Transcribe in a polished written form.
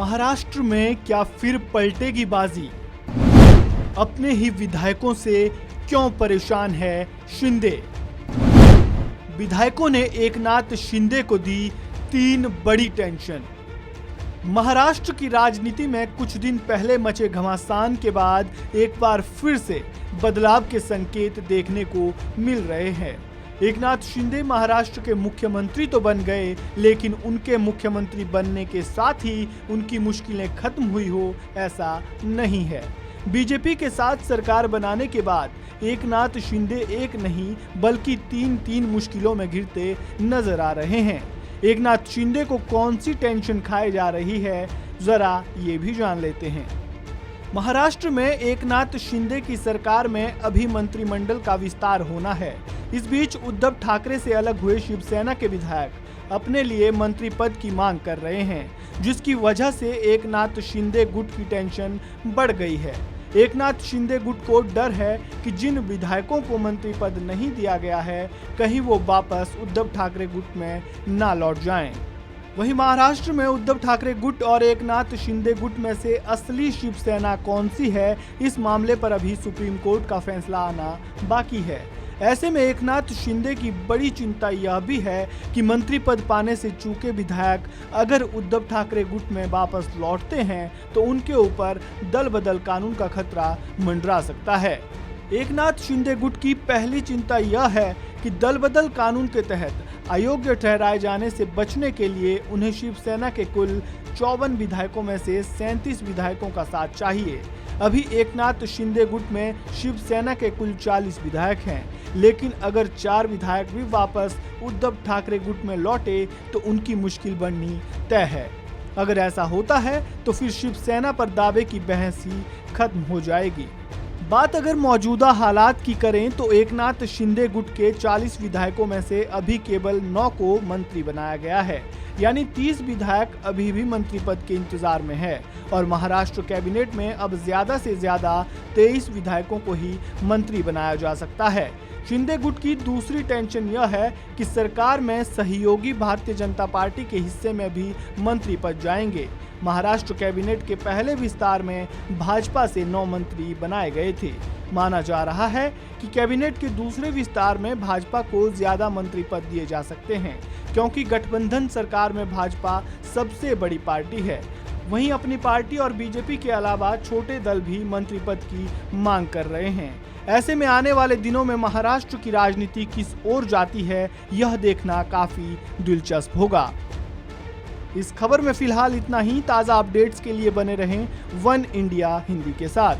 महाराष्ट्र में क्या फिर पलटेगी बाजी? अपने ही विधायकों से क्यों परेशान है शिंदे? विधायकों ने एकनाथ शिंदे को दी 3 बड़ी टेंशन। महाराष्ट्र की राजनीति में कुछ दिन पहले मचे घमासान के बाद एक बार फिर से बदलाव के संकेत देखने को मिल रहे हैं। एकनाथ शिंदे महाराष्ट्र के मुख्यमंत्री तो बन गए, लेकिन उनके मुख्यमंत्री बनने के साथ ही उनकी मुश्किलें खत्म हुई हो ऐसा नहीं है। बीजेपी के साथ सरकार बनाने के बाद एकनाथ शिंदे एक नहीं बल्कि 3 मुश्किलों में घिरते नजर आ रहे हैं। एकनाथ शिंदे को कौन सी टेंशन खाई जा रही है, जरा ये भी जान लेते हैं। महाराष्ट्र में एकनाथ शिंदे की सरकार में अभी मंत्रिमंडल का विस्तार होना है। इस बीच उद्धव ठाकरे से अलग हुए शिवसेना के विधायक अपने लिए मंत्री पद की मांग कर रहे हैं, जिसकी वजह से एकनाथ शिंदे गुट की टेंशन बढ़ गई है। एकनाथ शिंदे गुट को डर है कि जिन विधायकों को मंत्री पद नहीं दिया गया है, कहीं वो वापस उद्धव ठाकरे गुट में ना लौट जाएं। वहीं महाराष्ट्र में उद्धव ठाकरे गुट और एकनाथ शिंदे गुट में से असली शिवसेना कौन सी है, इस मामले पर अभी सुप्रीम कोर्ट का फैसला आना बाकी है। ऐसे में एकनाथ शिंदे की बड़ी चिंता यह भी है कि मंत्री पद पाने से चूके विधायक अगर उद्धव ठाकरे गुट में वापस लौटते हैं तो उनके ऊपर दल बदल कानून का खतरा मंडरा सकता है। एकनाथ शिंदे गुट की पहली चिंता यह है कि दल बदल कानून के तहत अयोग्य ठहराए जाने से बचने के लिए उन्हें शिवसेना के कुल 54 विधायकों में से 37 विधायकों का साथ चाहिए। अभी एकनाथ शिंदे गुट में शिवसेना के कुल 40 विधायक हैं, लेकिन अगर 4 विधायक भी वापस उद्धव ठाकरे गुट में लौटे तो उनकी मुश्किल बननी तय है। अगर ऐसा होता है तो फिर शिवसेना पर दावे की बहस ही खत्म हो जाएगी। बात अगर मौजूदा हालात की करें तो एकनाथ शिंदे गुट के 40 विधायकों में से अभी केवल 9 को मंत्री बनाया गया है, यानी 30 विधायक अभी भी मंत्री पद के इंतजार में है और महाराष्ट्र कैबिनेट में अब ज्यादा से ज्यादा 23 विधायकों को ही मंत्री बनाया जा सकता है। शिंदे गुट की दूसरी टेंशन यह है कि सरकार में सहयोगी भारतीय जनता पार्टी के हिस्से में भी मंत्री पद जाएंगे। महाराष्ट्र कैबिनेट के पहले विस्तार में भाजपा से 9 मंत्री बनाए गए थे। माना जा रहा है कि कैबिनेट के दूसरे विस्तार में भाजपा को ज्यादा मंत्री पद दिए जा सकते हैं, क्योंकि गठबंधन सरकार में भाजपा सबसे बड़ी पार्टी है। वहीं अपनी पार्टी और बीजेपी के अलावा छोटे दल भी मंत्री पद की मांग कर रहे हैं। ऐसे में आने वाले दिनों में महाराष्ट्र की राजनीति किस ओर जाती है, यह देखना काफी दिलचस्प होगा। इस खबर में फिलहाल इतना ही। ताज़ा अपडेट्स के लिए बने रहें वन इंडिया हिंदी के साथ।